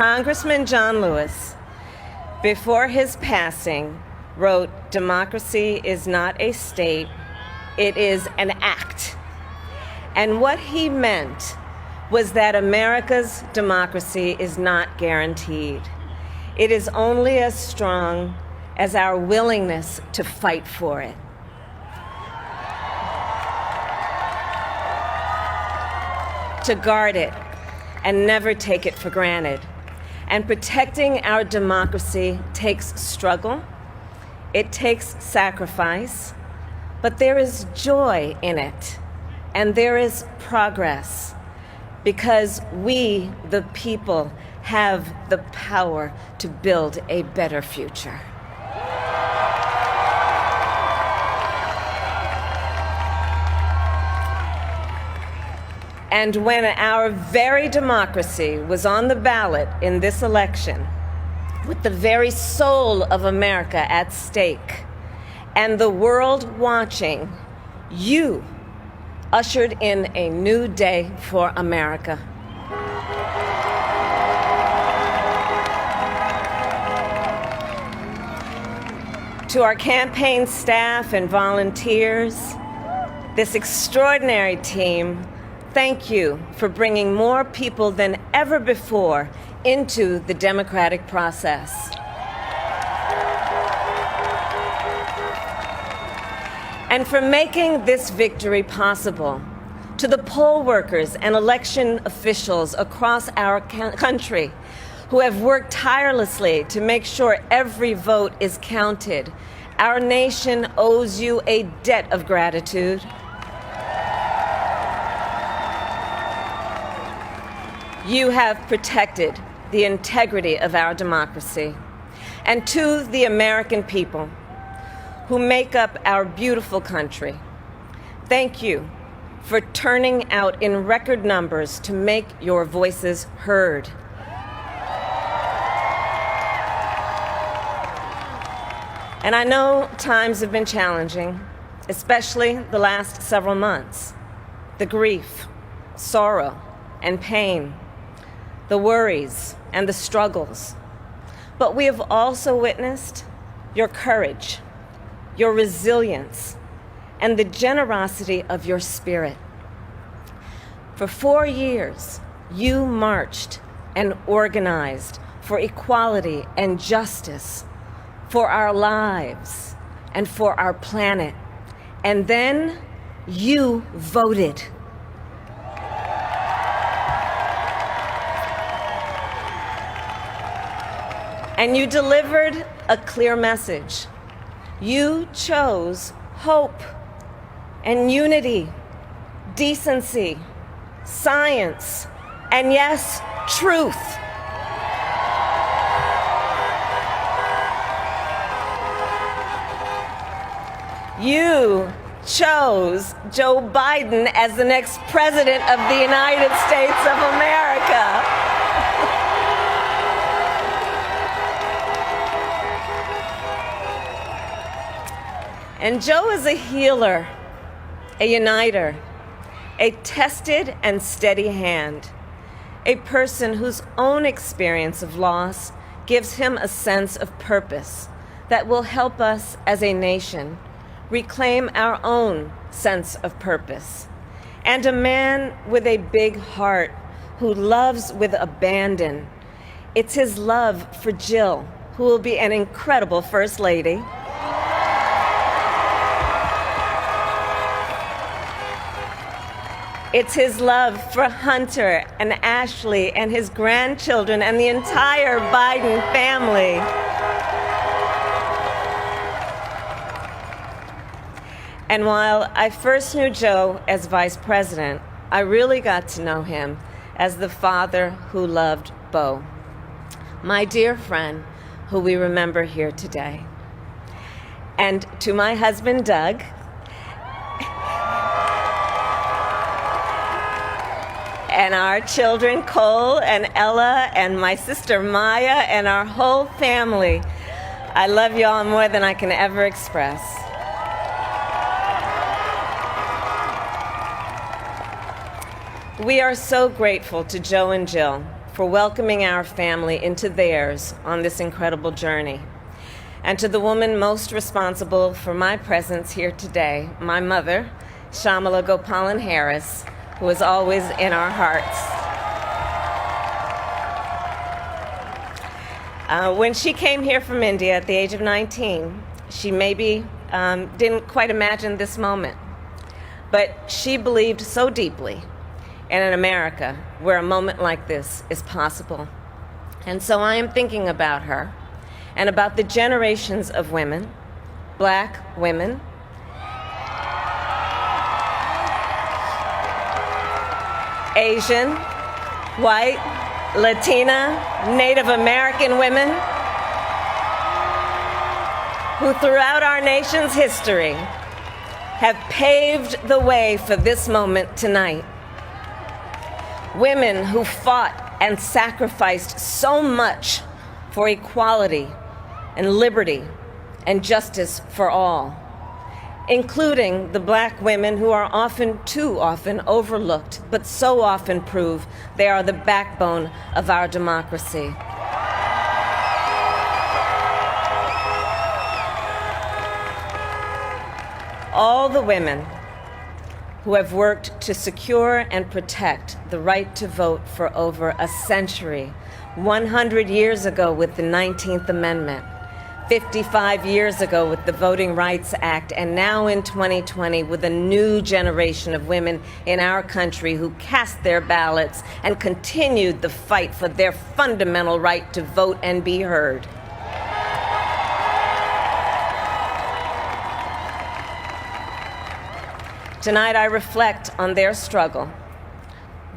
Congressman John Lewis, before his passing, wrote, "Democracy is not a state, it is an act." And what he meant was that America's democracy is not guaranteed. It is only as strong as our willingness to fight for it. To guard it and never take it for granted. And protecting our democracy takes struggle, it takes sacrifice, but there is joy in it, and there is progress, because we, the people, have the power to build a better future. And when our very democracy was on the ballot in this election, with the very soul of America at stake, and the world watching, you ushered in a new day for America. To our campaign staff and volunteers, this extraordinary team, thank you for bringing more people than ever before into the democratic process. And for making this victory possible. To the poll workers and election officials across our country who have worked tirelessly to make sure every vote is counted, our nation owes you a debt of gratitude. You have protected the integrity of our democracy. And to the American people who make up our beautiful country, thank you for turning out in record numbers to make your voices heard. And I know times have been challenging, especially the last several months. The grief, sorrow, and pain, the worries and the struggles. But we have also witnessed your courage, your resilience, and the generosity of your spirit. For 4 years, you marched and organized for equality and justice, for our lives and for our planet. And then you voted. And you delivered a clear message. You chose hope and unity, decency, science, and yes, truth. You chose Joe Biden as the next president of the United States of America. And Joe is a healer, a uniter, a tested and steady hand, a person whose own experience of loss gives him a sense of purpose that will help us as a nation reclaim our own sense of purpose. And a man with a big heart who loves with abandon. It's his love for Jill, who will be an incredible First Lady. It's his love for Hunter and Ashley and his grandchildren and the entire Biden family. And while I first knew Joe as vice president, I really got to know him as the father who loved Bo, my dear friend who we remember here today. And to my husband, Doug, and our children, Cole and Ella, and my sister Maya, and our whole family, I love you all more than I can ever express. We are so grateful to Joe and Jill for welcoming our family into theirs on this incredible journey. And to the woman most responsible for my presence here today, my mother, Kamla Gopalan Harris, who is always in our hearts. When she came here from India at the age of 19, she maybe didn't quite imagine this moment. But she believed so deeply in an America where a moment like this is possible. And so I am thinking about her and about the generations of women, Black women, Asian, white, Latina, Native American women, who throughout our nation's history have paved the way for this moment tonight. Women who fought and sacrificed so much for equality and liberty and justice for all, including the Black women who are too often overlooked, but so often prove they are the backbone of our democracy. All the women who have worked to secure and protect the right to vote for over a century, 100 years ago with the 19th Amendment, 55 years ago with the Voting Rights Act, and now in 2020 with a new generation of women in our country who cast their ballots and continued the fight for their fundamental right to vote and be heard. Tonight I reflect on their struggle,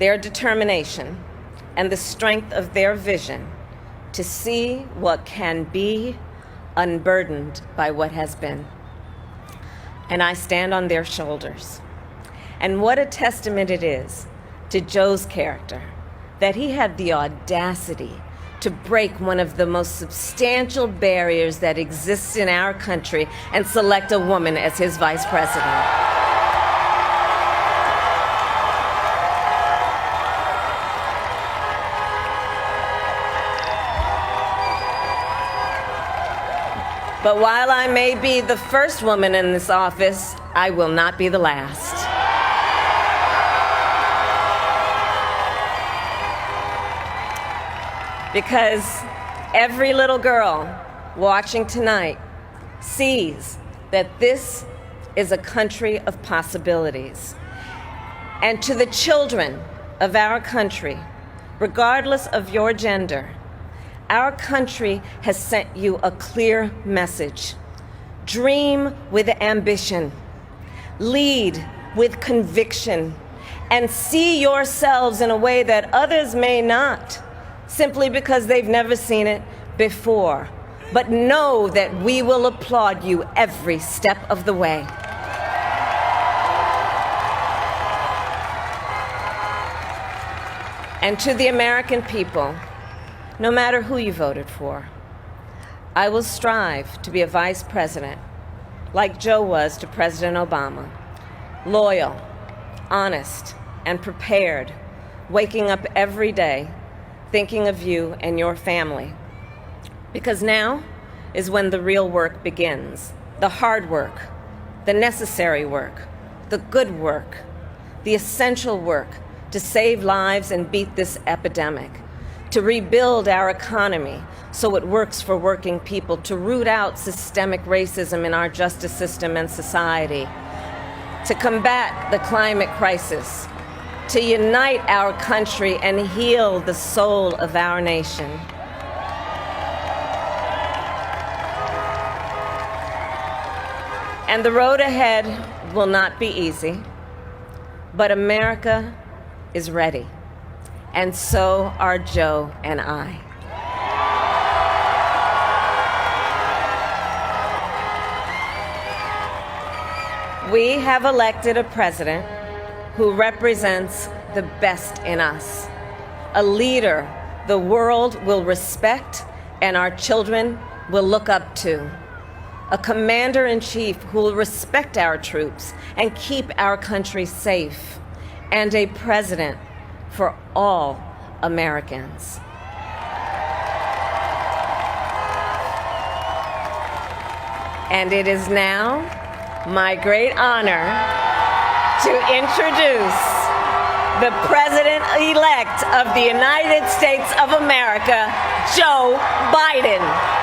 their determination, and the strength of their vision to see what can be unburdened by what has been. And I stand on their shoulders. And what a testament it is to Joe's character that he had the audacity to break one of the most substantial barriers that exists in our country and select a woman as his vice president. But while I may be the first woman in this office, I will not be the last. Because every little girl watching tonight sees that this is a country of possibilities. And to the children of our country, regardless of your gender, our country has sent you a clear message. Dream with ambition, lead with conviction, and see yourselves in a way that others may not, simply because they've never seen it before. But know that we will applaud you every step of the way. And to the American people, no matter who you voted for, I will strive to be a vice president, like Joe was to President Obama, loyal, honest, and prepared, waking up every day thinking of you and your family. Because now is when the real work begins, the hard work, the necessary work, the good work, the essential work to save lives and beat this epidemic, to rebuild our economy so it works for working people, to root out systemic racism in our justice system and society, to combat the climate crisis, to unite our country and heal the soul of our nation. And the road ahead will not be easy, but America is ready. And so are Joe and I. We have elected a president who represents the best in us, a leader the world will respect and our children will look up to, a commander-in-chief who will respect our troops and keep our country safe, and a president for all Americans. And it is now my great honor to introduce the President-elect of the United States of America, Joe Biden.